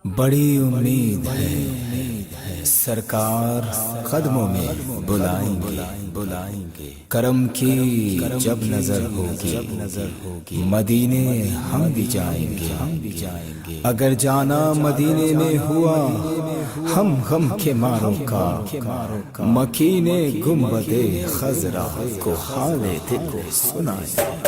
بڑی امید ہے سرکار قدموں میں بلائیں گے کرم کی جب نظر ہوگی مدینے ہم بھی جائیں گے اگر جانا مدینے میں ہوا ہم غم کے ماروں کا مکین گنبد خضرا کو حال دل سنائیں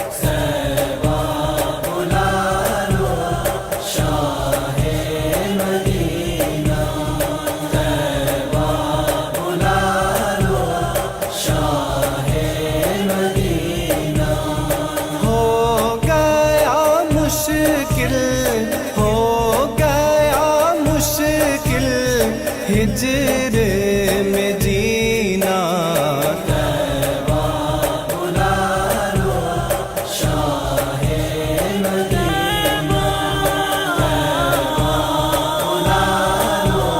ہجر میں جینا طیبہ بلا لو شاہ مدینہ طیبہ بلا لو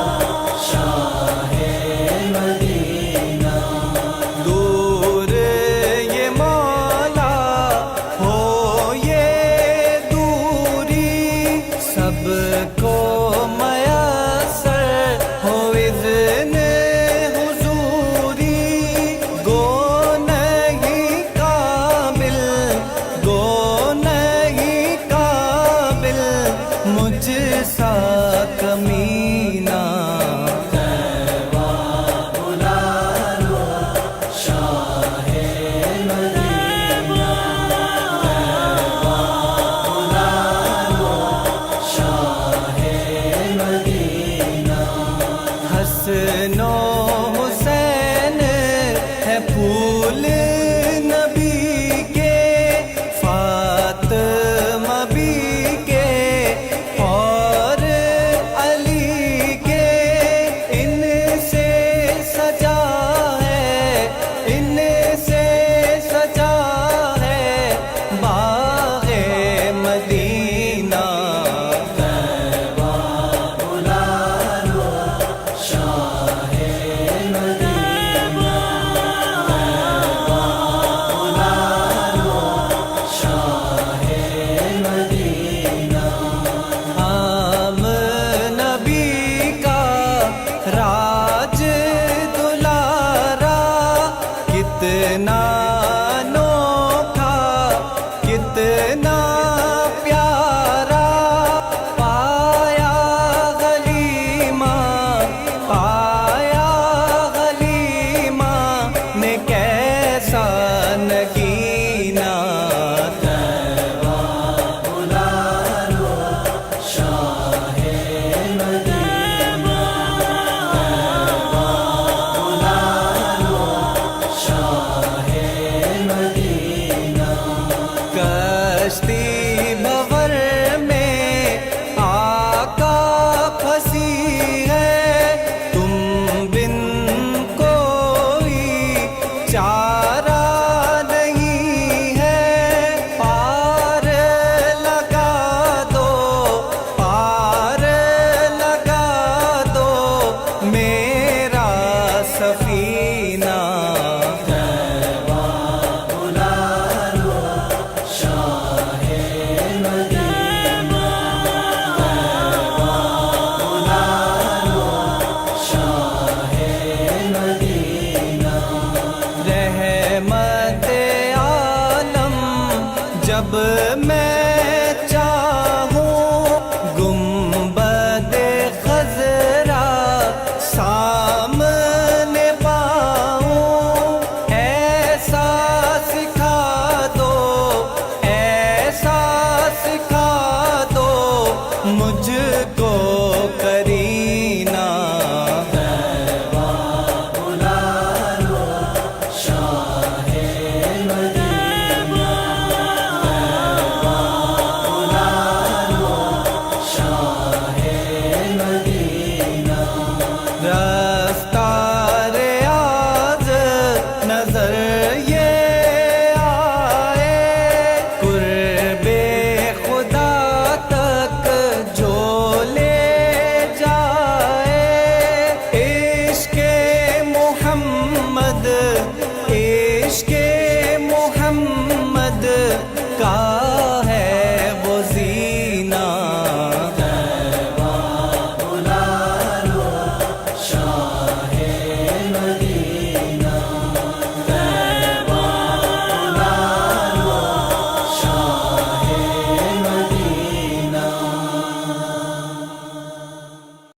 شاہ مدینہ دور یہ مولا ہو یہ دوری سب کو کمینہ طیبہ بلا لو شاہ مدینہ طیبہ بلا لو شاہ مدینہ حسن و حسین ہے پھول نبی کے فاطمہ بھی کتنا انوکھا کتنا پیارا پایا غلیمہ نے کیسا نگینہ طیبہ بلا لو شاہ مدینہ طیبہ بلا لو شاہ مدینہ کشتی بھور میں آقا پھنسی ہے تم بن کوئی چارہ نہیں ہے پار لگا دو میرا سفینہ طیبہ بلا لو شاہ مدینہ طیبہ بلا لو شاہ مدینہ رحمت عالم جب میں چاہوں گنبد خضرا سامنے پاؤں ایسا سکھا دو مجھ کو